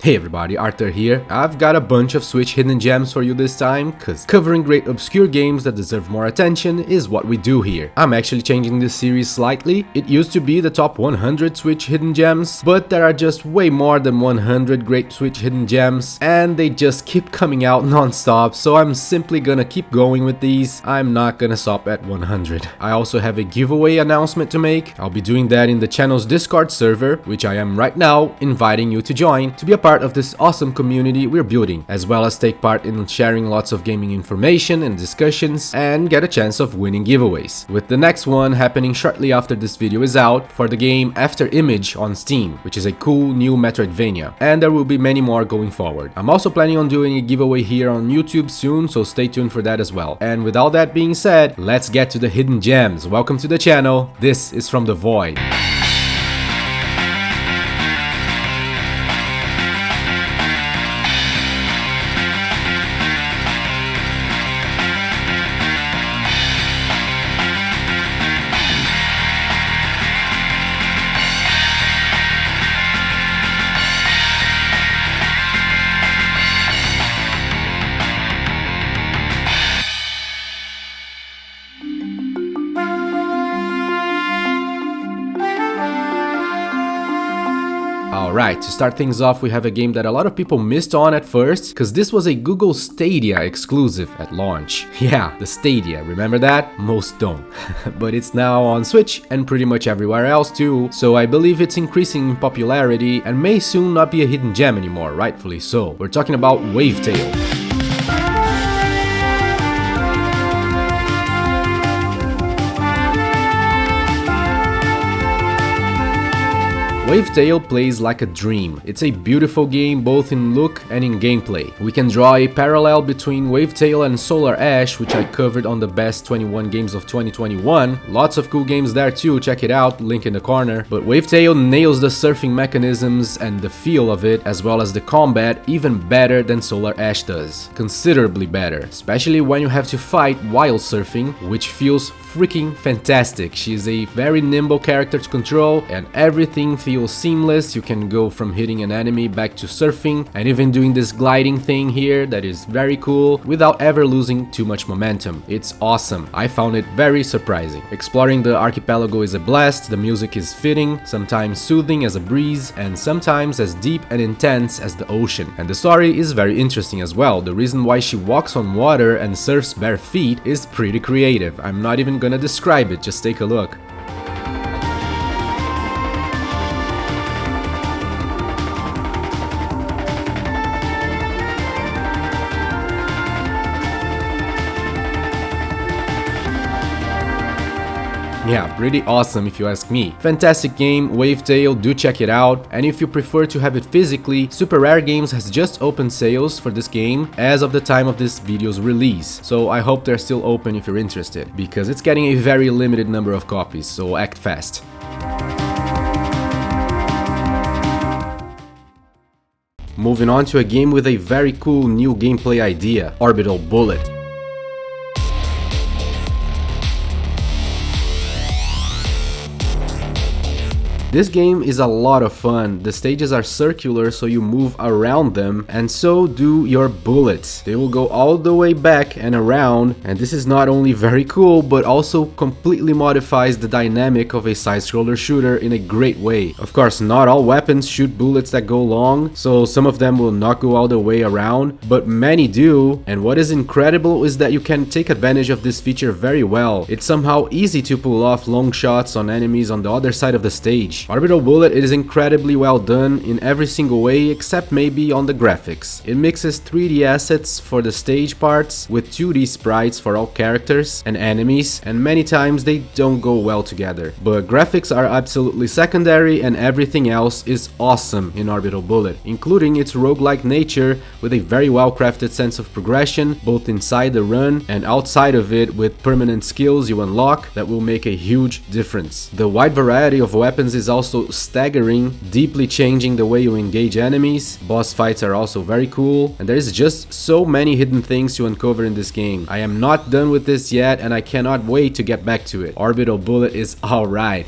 Hey everybody, Arthur here. I've got a bunch of Switch hidden gems for you this time, cause covering great obscure games that deserve more attention is what we do here. I'm actually changing this series slightly. It used to be the top 100 Switch hidden gems, but there are just way more than 100 great Switch hidden gems, and they just keep coming out non-stop, so I'm simply gonna keep going with these. I'm not gonna stop at 100. I also have a giveaway announcement to make. I'll be doing that in the channel's Discord server, which I am right now inviting you to join to be a part of this awesome community we're building, as well as take part in sharing lots of gaming information and discussions and get a chance of winning giveaways, with the next one happening shortly after this video is out for the game After Image on Steam, which is a cool new Metroidvania, and there will be many more going forward. I'm also planning on doing a giveaway here on YouTube soon, so stay tuned for that as well. And with all that being said, let's get to the hidden gems. Welcome to the channel. This is From the Void. Alright, to start things off, we have a game that a lot of people missed on at first, because this was a Google Stadia exclusive at launch. Yeah, the Stadia, remember that? Most don't. But it's now on Switch and pretty much everywhere else too, so I believe it's increasing in popularity and may soon not be a hidden gem anymore, rightfully so. We're talking about Wavetale. Wavetale plays like a dream. It's a beautiful game both in look and in gameplay. We can draw a parallel between Wavetale and Solar Ash, which I covered on the best 21 games of 2021. Lots of cool games there too, check it out, link in the corner. But Wavetale nails the surfing mechanisms and the feel of it, as well as the combat, even better than Solar Ash does. Considerably better, especially when you have to fight while surfing, which feels freaking fantastic. She's a very nimble character to control and everything feels seamless. You can go from hitting an enemy back to surfing and even doing this gliding thing here that is very cool without ever losing too much momentum. It's awesome. I found it very surprising. Exploring the archipelago is a blast, the music is fitting, sometimes soothing as a breeze and sometimes as deep and intense as the ocean. And the story is very interesting as well. The reason why she walks on water and surfs bare feet is pretty creative. I'm not even gonna describe it, just take a look. Yeah, pretty awesome if you ask me. Fantastic game, Wavetale, do check it out. And if you prefer to have it physically, Super Rare Games has just opened sales for this game as of the time of this video's release. So I hope they're still open if you're interested, because it's getting a very limited number of copies, so act fast. Moving on to a game with a very cool new gameplay idea, Orbital Bullet. This game is a lot of fun. The stages are circular, so you move around them, and so do your bullets. They will go all the way back and around, and this is not only very cool, but also completely modifies the dynamic of a side-scroller shooter in a great way. Of course, not all weapons shoot bullets that go long, so some of them will not go all the way around, but many do, and what is incredible is that you can take advantage of this feature very well. It's somehow easy to pull off long shots on enemies on the other side of the stage. Orbital Bullet is incredibly well done in every single way except maybe on the graphics. It mixes 3D assets for the stage parts with 2D sprites for all characters and enemies, and many times they don't go well together. But graphics are absolutely secondary and everything else is awesome in Orbital Bullet, including its roguelike nature with a very well crafted sense of progression both inside the run and outside of it, with permanent skills you unlock that will make a huge difference. The wide variety of weapons is also staggering, deeply changing the way you engage enemies. Boss fights are also very cool, and there is just so many hidden things to uncover in this game. I am not done with this yet, and I cannot wait to get back to it. Orbital Bullet is alright.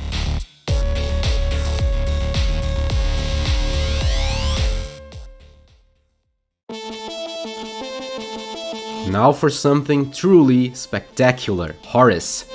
Now for something truly spectacular, Horace.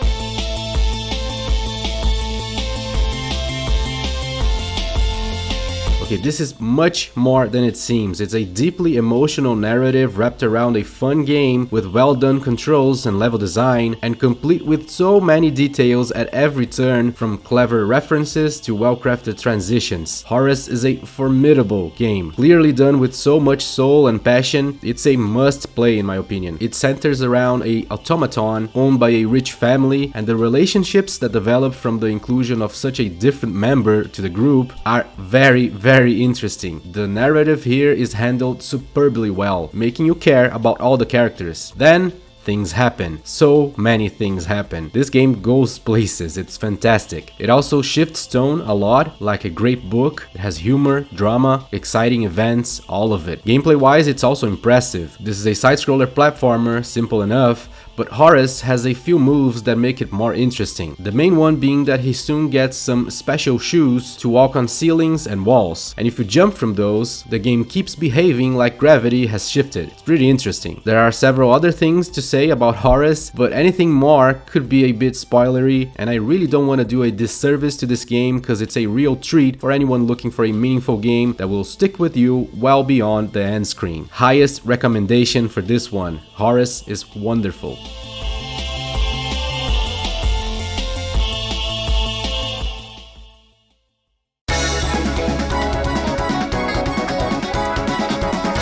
Okay, this is much more than it seems. It's a deeply emotional narrative wrapped around a fun game with well done controls and level design, and complete with so many details at every turn, from clever references to well-crafted transitions. Horace is a formidable game, clearly done with so much soul and passion. It's a must-play in my opinion. It centers around an automaton owned by a rich family, and the relationships that develop from the inclusion of such a different member to the group are very interesting. The narrative here is handled superbly well, making you care about all the characters. Then things happen. So many things happen. This game goes places. It's fantastic. It also shifts tone a lot, like a great book. It has humor, drama, exciting events, all of it. Gameplay wise, it's also impressive. This is a side-scroller platformer, simple enough, but Horace has a few moves that make it more interesting. The main one being that he soon gets some special shoes to walk on ceilings and walls, and if you jump from those, the game keeps behaving like gravity has shifted. It's pretty interesting. There are several other things to say about Horace, but anything more could be a bit spoilery, and I really don't want to do a disservice to this game because it's a real treat for anyone looking for a meaningful game that will stick with you well beyond the end screen. Highest recommendation for this one. Horace is wonderful.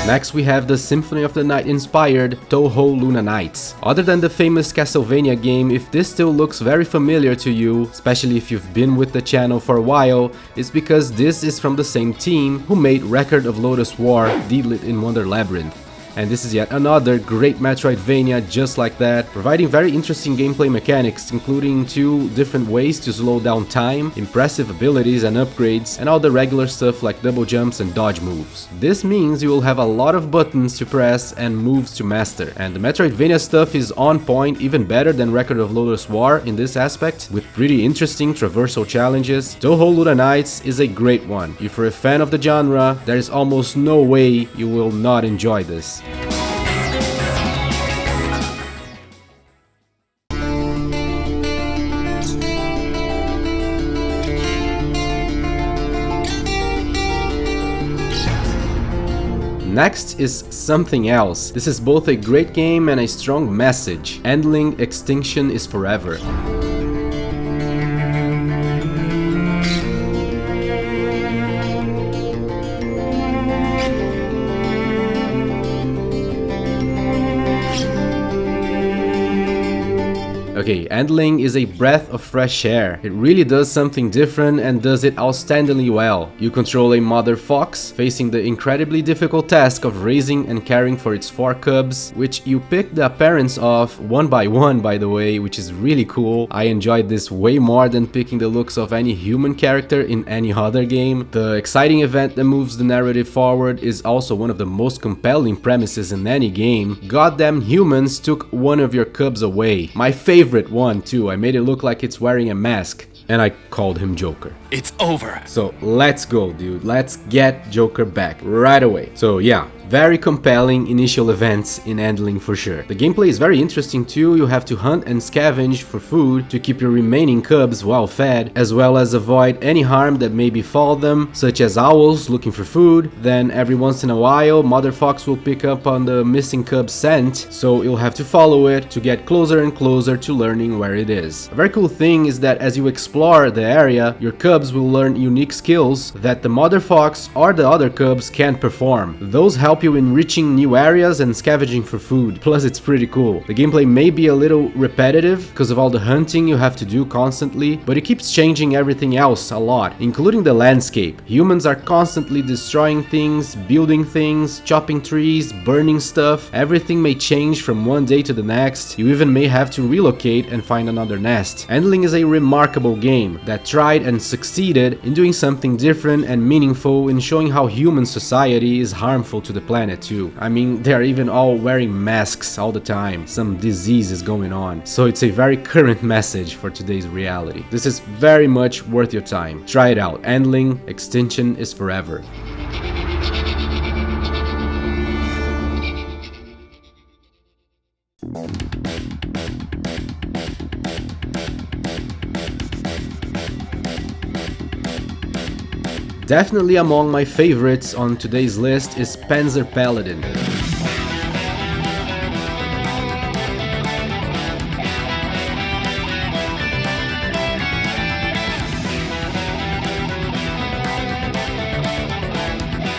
Next we have the Symphony of the Night inspired Touhou Luna Nights. Other than the famous Castlevania game, if this still looks very familiar to you, especially if you've been with the channel for a while, it's because this is from the same team who made Record of Lodoss War, Deedlit in Wonder Labyrinth. And this is yet another great Metroidvania just like that, providing very interesting gameplay mechanics, including 2 different ways to slow down time, impressive abilities and upgrades, and all the regular stuff like double jumps and dodge moves. This means you will have a lot of buttons to press and moves to master, and the Metroidvania stuff is on point, even better than Record of Lodoss War in this aspect, with pretty interesting traversal challenges. Touhou Luna Nights is a great one. If you're a fan of the genre, there is almost no way you will not enjoy this. Next is something else. This is both a great game and a strong message. Endling Extinction is Forever. Okay, Endling is a breath of fresh air. It really does something different and does it outstandingly well. You control a mother fox facing the incredibly difficult task of raising and caring for its 4 cubs, which you pick the appearance of one by one, by the way, which is really cool. I enjoyed this way more than picking the looks of any human character in any other game. The exciting event that moves the narrative forward is also one of the most compelling premises in any game. Goddamn humans took one of your cubs away. My favorite one too. I made it look like it's wearing a mask, and I called him Joker. It's over. So let's go, dude. Let's get Joker back right away. So yeah, very compelling initial events in Endling for sure. The gameplay is very interesting too. You have to hunt and scavenge for food to keep your remaining cubs well fed, as well as avoid any harm that may befall them, such as owls looking for food. Then every once in a while, Mother Fox will pick up on the missing cub's scent, so you'll have to follow it to get closer and closer to learning where it is. A very cool thing is that as you explore the area, your cubs will learn unique skills that the Mother Fox or the other cubs can't perform. Those help you in reaching new areas and scavenging for food. Plus, it's pretty cool. The gameplay may be a little repetitive because of all the hunting you have to do constantly, but it keeps changing everything else a lot, including the landscape. Humans are constantly destroying things, building things, chopping trees, burning stuff. Everything may change from one day to the next. You even may have to relocate and find another nest. Endling is a remarkable game that tried and succeeded in doing something different and meaningful in showing how human society is harmful to the planet too. I mean, they're even all wearing masks all the time. Some disease is going on. So it's a very current message for today's reality. This is very much worth your time. Try it out. Endling Extinction is Forever. Definitely among my favorites on today's list is Panzer Paladin.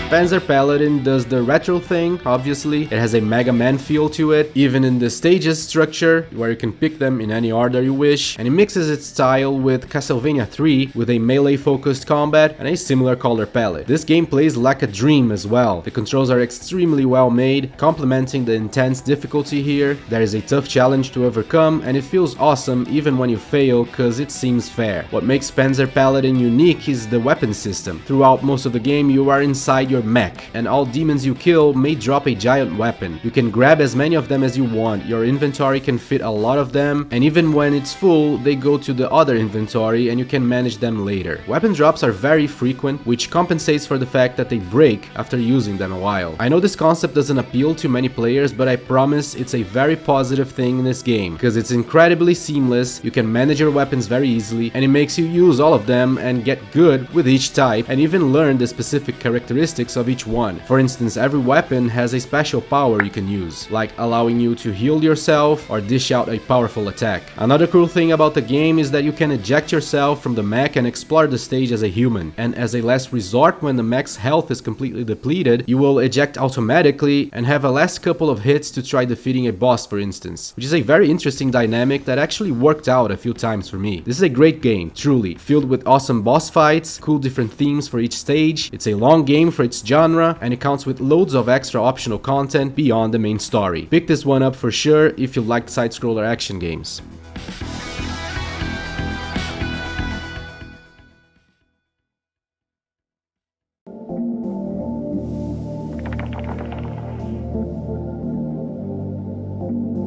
Panzer Paladin does the retro thing, obviously. It has a Mega Man feel to it, even in the stages structure, where you can pick them in any order you wish, and it mixes its style with Castlevania 3, with a melee-focused combat and a similar color palette. This game plays like a dream as well. The controls are extremely well made, complementing the intense difficulty here. There is a tough challenge to overcome, and it feels awesome even when you fail, cause it seems fair. What makes Panzer Paladin unique is the weapon system. Throughout most of the game, you are inside your mech, and all demons you kill may drop a giant weapon. You can grab as many of them as you want, your inventory can fit a lot of them, and even when it's full, they go to the other inventory and you can manage them later. Weapon drops are very frequent, which compensates for the fact that they break after using them a while. I know this concept doesn't appeal to many players, but I promise it's a very positive thing in this game, because it's incredibly seamless, you can manage your weapons very easily, and it makes you use all of them and get good with each type, and even learn the specific characteristics of each one. For instance, every weapon has a special power you can use, like allowing you to heal yourself or dish out a powerful attack. Another cool thing about the game is that you can eject yourself from the mech and explore the stage as a human, and as a last resort, when the mech's health is completely depleted, you will eject automatically and have a last couple of hits to try defeating a boss, for instance, which is a very interesting dynamic that actually worked out a few times for me. This is a great game, truly, filled with awesome boss fights, cool different themes for each stage. It's a long game for its genre, and it counts with loads of extra optional content beyond the main story. Pick this one up for sure if you like side-scroller action games.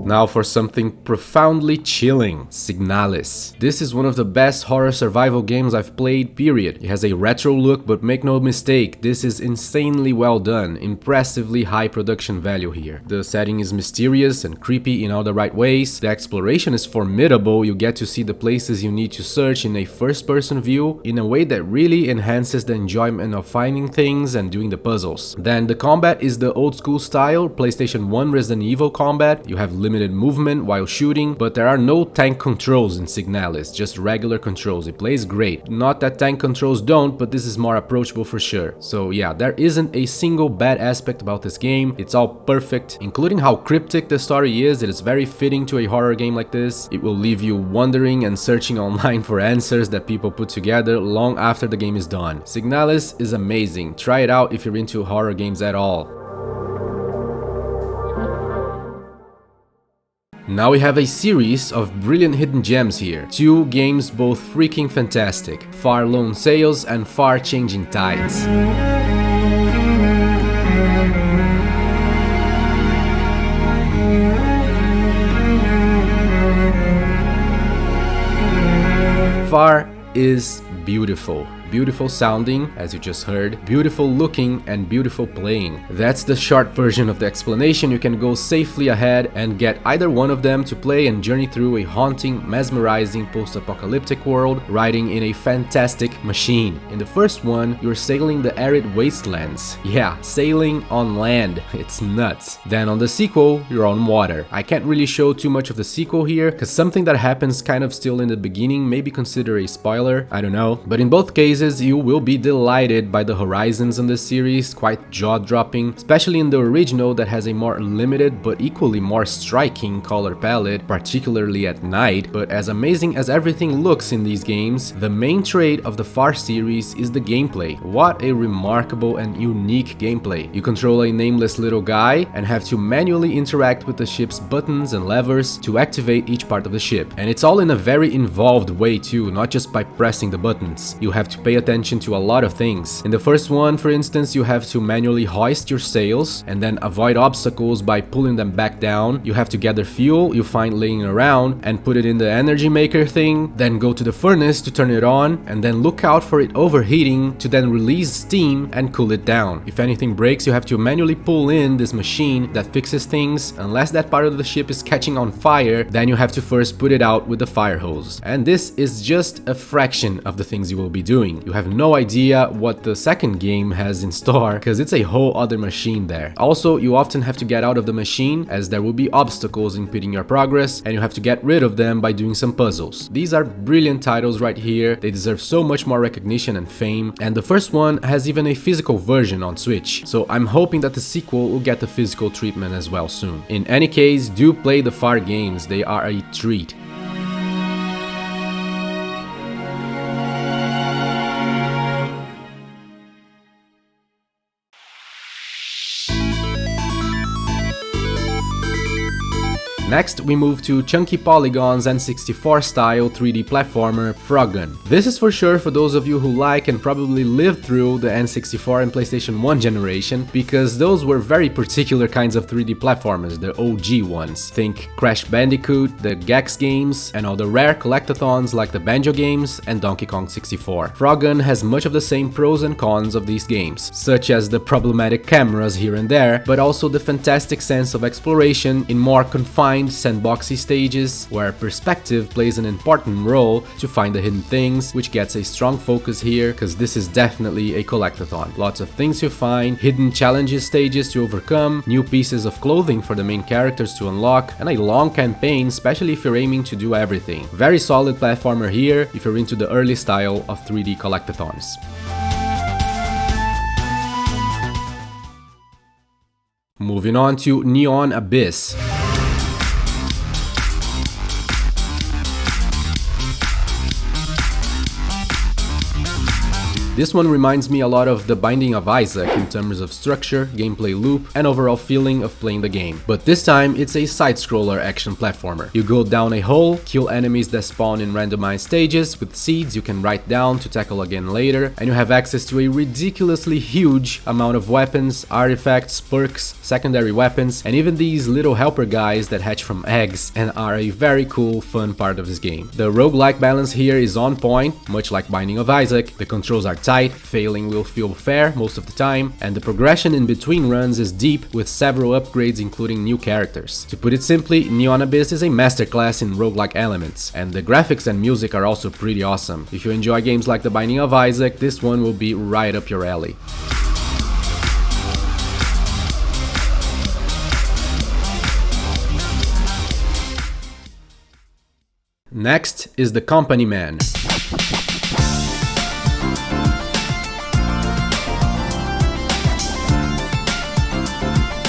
Now for something profoundly chilling, Signalis. This is one of the best horror survival games I've played, period. It has a retro look, but make no mistake, this is insanely well done, impressively high production value here. The setting is mysterious and creepy in all the right ways, the exploration is formidable, you get to see the places you need to search in a first-person view in a way that really enhances the enjoyment of finding things and doing the puzzles. Then the combat is the old school style, PlayStation 1 Resident Evil combat. You have limited movement while shooting, but there are no tank controls in Signalis, just regular controls. It plays great. Not that tank controls don't, but this is more approachable for sure. So yeah, there isn't a single bad aspect about this game. It's all perfect, including how cryptic the story is. It is very fitting to a horror game like this. It will leave you wondering and searching online for answers that people put together long after the game is done. Signalis is amazing. Try it out if you're into horror games at all. Now we have a series of brilliant hidden gems here. Two games both freaking fantastic. Far Lone Sails and Far Changing Tides. Far is beautiful. Beautiful sounding, as you just heard, beautiful looking, and beautiful playing. That's the short version of the explanation. You can go safely ahead and get either one of them to play and journey through a haunting, mesmerizing post-apocalyptic world, riding in a fantastic machine. In the first one, you're sailing the arid wastelands. Yeah, sailing on land. It's nuts. Then on the sequel, you're on water. I can't really show too much of the sequel here, because something that happens kind of still in the beginning may be considered a spoiler, I don't know. But in both cases, you will be delighted by the horizons in this series, quite jaw-dropping, especially in the original that has a more limited but equally more striking color palette, particularly at night. But as amazing as everything looks in these games, the main trait of the Far series is the gameplay. What a remarkable and unique gameplay. You control a nameless little guy and have to manually interact with the ship's buttons and levers to activate each part of the ship. And it's all in a very involved way too, not just by pressing the buttons. You have to pay attention to a lot of things. In the first one, for instance, you have to manually hoist your sails and then avoid obstacles by pulling them back down. You have to gather fuel you find laying around and put it in the energy maker thing, then go to the furnace to turn it on, and then look out for it overheating to then release steam and cool it down. If anything breaks, you have to manually pull in this machine that fixes things. Unless that part of the ship is catching on fire, then you have to first put it out with the fire hose. And this is just a fraction of the things you will be doing. game, you have no idea what the second game has in store, because it's a whole other machine there. Also, you often have to get out of the machine, as there will be obstacles impeding your progress, and you have to get rid of them by doing some puzzles. These are brilliant titles right here, they deserve so much more recognition and fame, and the first one has even a physical version on Switch, so I'm hoping that the sequel will get the physical treatment as well soon. In any case, do play the FAR games, they are a treat. Next, we move to chunky polygons and N64 style 3D platformer Frogun. This is for sure for those of you who like and probably lived through the N64 and PlayStation 1 generation, because those were very particular kinds of 3D platformers, the OG ones. Think Crash Bandicoot, the Gex games, and all the rare collectathons like the Banjo games and Donkey Kong 64. Frogun has much of the same pros and cons of these games, such as the problematic cameras here and there, but also the fantastic sense of exploration in more confined sandboxy stages, where perspective plays an important role to find the hidden things, which gets a strong focus here, because this is definitely a collectathon. Lots of things to find, hidden challenges stages to overcome, new pieces of clothing for the main characters to unlock, and a long campaign, especially if you're aiming to do everything. Very solid platformer here if you're into the early style of 3D collectathons. Moving on to Neon Abyss. This one reminds me a lot of The Binding of Isaac in terms of structure, gameplay loop, and overall feeling of playing the game. But this time, it's a side-scroller action platformer. You go down a hole, kill enemies that spawn in randomized stages with seeds you can write down to tackle again later, and you have access to a ridiculously huge amount of weapons, artifacts, perks, secondary weapons, and even these little helper guys that hatch from eggs and are a very cool, fun part of this game. The roguelike balance here is on point, much like Binding of Isaac. The controls are tight, failing will feel fair most of the time, and the progression in between runs is deep with several upgrades including new characters. To put it simply, Neon Abyss is a masterclass in roguelike elements, and the graphics and music are also pretty awesome. If you enjoy games like The Binding of Isaac, this one will be right up your alley. Next is The Company Man.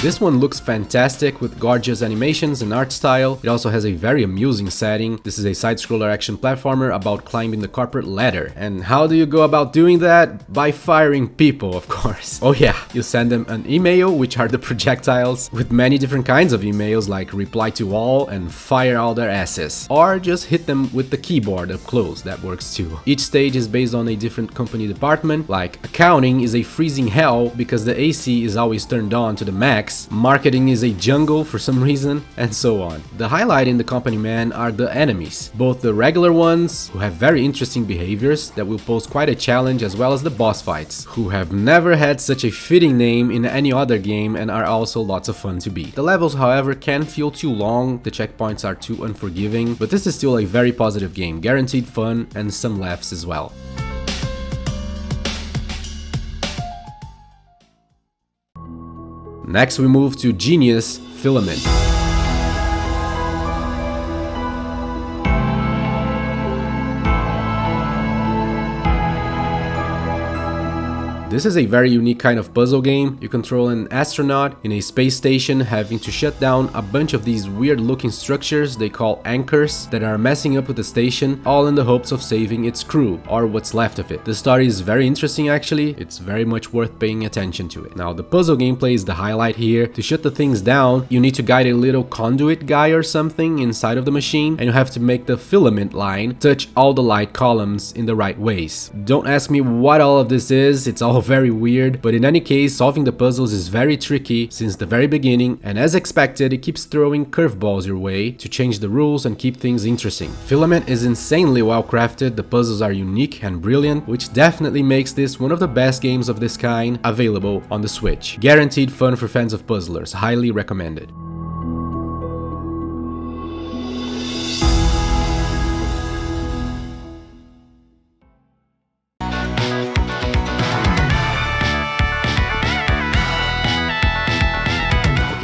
This one looks fantastic with gorgeous animations and art style. It also has a very amusing setting. This is a side-scroller action platformer about climbing the corporate ladder. And how do you go about doing that? By firing people, of course. Oh yeah, you send them an email, which are the projectiles, with many different kinds of emails like reply to all and fire all their asses. Or just hit them with the keyboard up close, that works too. Each stage is based on a different company department, like accounting is a freezing hell because the AC is always turned on to the max. Marketing is a jungle for some reason, and so on. The highlight in The Company Man are the enemies, both the regular ones, who have very interesting behaviors that will pose quite a challenge, as well as the boss fights, who have never had such a fitting name in any other game and are also lots of fun to beat. The levels, however, can feel too long, the checkpoints are too unforgiving, but this is still a very positive game, guaranteed fun and some laughs as well. Next we move to Genius Filament. This is a very unique kind of puzzle game. You control an astronaut in a space station having to shut down a bunch of these weird looking structures they call anchors that are messing up with the station, all in the hopes of saving its crew, or what's left of it. The story is very interesting actually, it's very much worth paying attention to it. Now the puzzle gameplay is the highlight here. To shut the things down, you need to guide a little conduit guy or something inside of the machine, and you have to make the filament line touch all the light columns in the right ways. Don't ask me what all of this is, it's all very weird, but in any case, solving the puzzles is very tricky since the very beginning, and as expected, it keeps throwing curveballs your way to change the rules and keep things interesting. Filament is insanely well crafted, the puzzles are unique and brilliant, which definitely makes this one of the best games of this kind available on the Switch. Guaranteed fun for fans of puzzlers, highly recommended.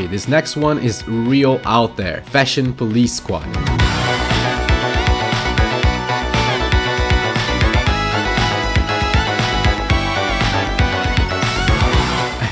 this next one is real out there. Fashion Police Squad.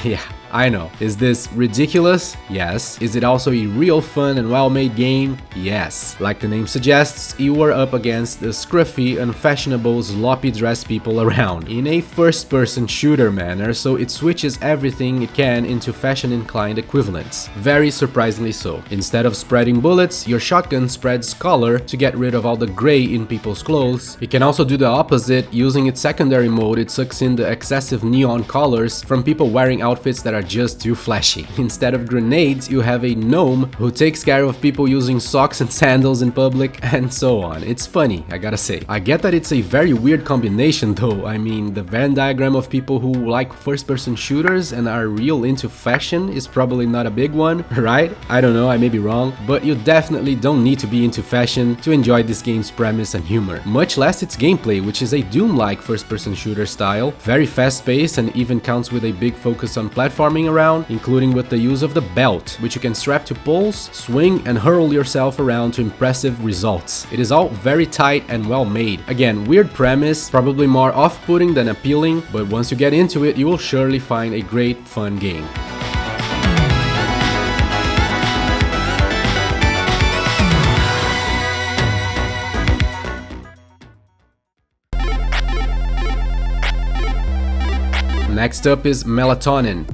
Yeah, I know. Is this ridiculous? Yes. Is it also a real fun and well-made game? Yes. Like the name suggests, you are up against the scruffy, unfashionable, sloppy-dressed people around in a first-person shooter manner, so it switches everything it can into fashion-inclined equivalents. Very surprisingly so. Instead of spreading bullets, your shotgun spreads color to get rid of all the gray in people's clothes. It can also do the opposite. Using its secondary mode, it sucks in the excessive neon colors from people wearing outfits that are just too flashy. Instead of grenades, you have a gnome who takes care of people using socks and sandals in public, and so on. It's funny, I gotta say. I get that it's a very weird combination though. I mean, the Venn diagram of people who like first-person shooters and are real into fashion is probably not a big one, right? I don't know, I may be wrong, but you definitely don't need to be into fashion to enjoy this game's premise and humor. Much less its gameplay, which is a Doom-like first-person shooter style, very fast-paced and even counts with a big focus on platforming around, including with the use of the belt, which you can strap to poles, swing and hurl yourself around to impressive results. It is all very tight and well made. Again, weird premise, probably more off-putting than appealing, but once you get into it, you will surely find a great fun game. Next up is Melatonin.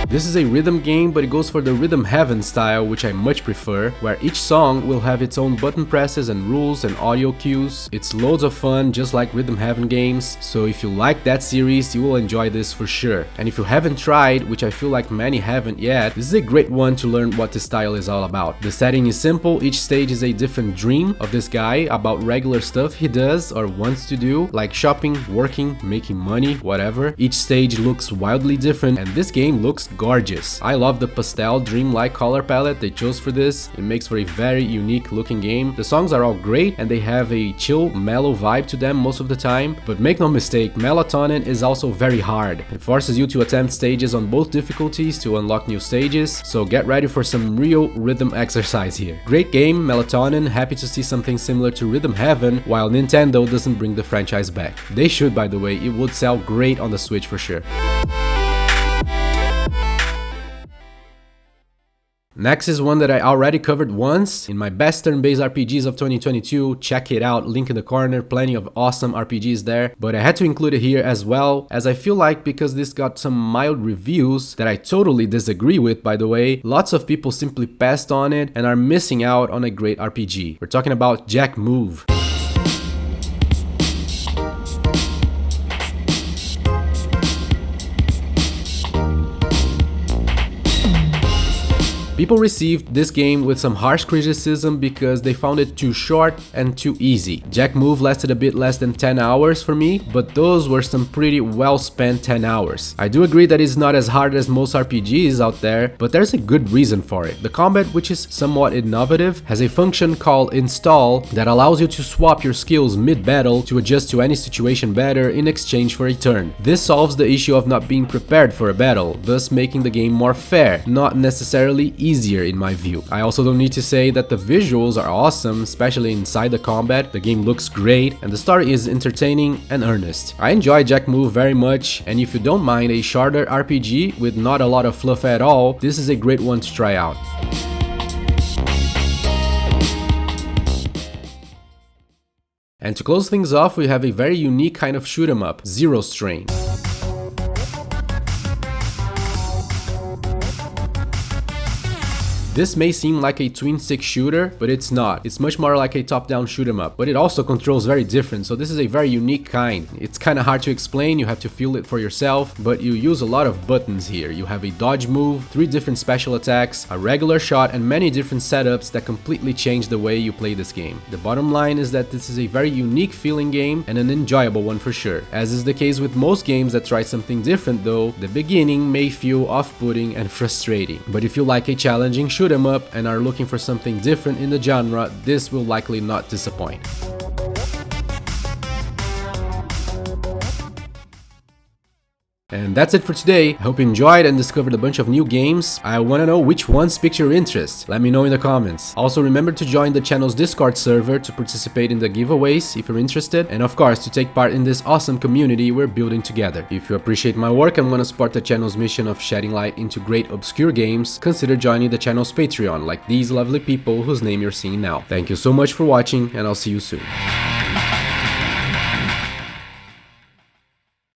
This is a rhythm game, but it goes for the rhythm heaven style, which I much prefer, where each song will have its own button presses and rules and audio cues. It's loads of fun, just like rhythm heaven games, so if you like that series, you will enjoy this for sure. And if you haven't tried, which I feel like many haven't yet, this is a great one to learn what this style is all about. The setting is simple, each stage is a different dream of this guy about regular stuff he does or wants to do, like shopping, working, making money, whatever. Each stage looks wildly different, and this game looks gorgeous. I love the pastel dreamlike color palette they chose for this. It makes for a very unique looking game. The songs are all great and they have a chill, mellow vibe to them most of the time, but make no mistake, Melatonin is also very hard. It forces you to attempt stages on both difficulties to unlock new stages, so get ready for some real rhythm exercise here. Great game, Melatonin, happy to see something similar to Rhythm Heaven, while Nintendo doesn't bring the franchise back. They should, by the way, it would sell great on the Switch for sure. Next is one that I already covered once in my best turn-based RPGs of 2022. Check it out, link in the corner, plenty of awesome RPGs there. But I had to include it here as well, as I feel like because this got some mild reviews that I totally disagree with, by the way, lots of people simply passed on it and are missing out on a great RPG. We're talking about Jack Move. People received this game with some harsh criticism because they found it too short and too easy. Jack Move lasted a bit less than 10 hours for me, but those were some pretty well spent 10 hours. I do agree that it's not as hard as most RPGs out there, but there's a good reason for it. The combat, which is somewhat innovative, has a function called Install that allows you to swap your skills mid-battle to adjust to any situation better in exchange for a turn. This solves the issue of not being prepared for a battle, thus making the game more fair, not necessarily easier in my view. I also don't need to say that the visuals are awesome, especially inside the combat. The game looks great and the story is entertaining and earnest. I enjoy Jack Move very much, and if you don't mind a shorter RPG with not a lot of fluff at all, this is a great one to try out. And to close things off, we have a very unique kind of shoot 'em up, Zero Strain. This may seem like a twin-stick shooter, but it's not. It's much more like a top-down shoot-'em-up, but it also controls very different, so this is a very unique kind. It's kind of hard to explain, you have to feel it for yourself, but you use a lot of buttons here. You have a dodge move, 3 different special attacks, a regular shot, and many different setups that completely change the way you play this game. The bottom line is that this is a very unique feeling game and an enjoyable one for sure. As is the case with most games that try something different though, the beginning may feel off-putting and frustrating. But if you like a challenging shoot 'em up and are looking for something different in the genre, this will likely not disappoint. And that's it for today. I hope you enjoyed and discovered a bunch of new games. I want to know which ones piqued your interest. Let me know in the comments. Also remember to join the channel's Discord server to participate in the giveaways if you're interested, and of course to take part in this awesome community we're building together. If you appreciate my work and want to support the channel's mission of shedding light into great obscure games, consider joining the channel's Patreon like these lovely people whose name you're seeing now. Thank you so much for watching, and I'll see you soon.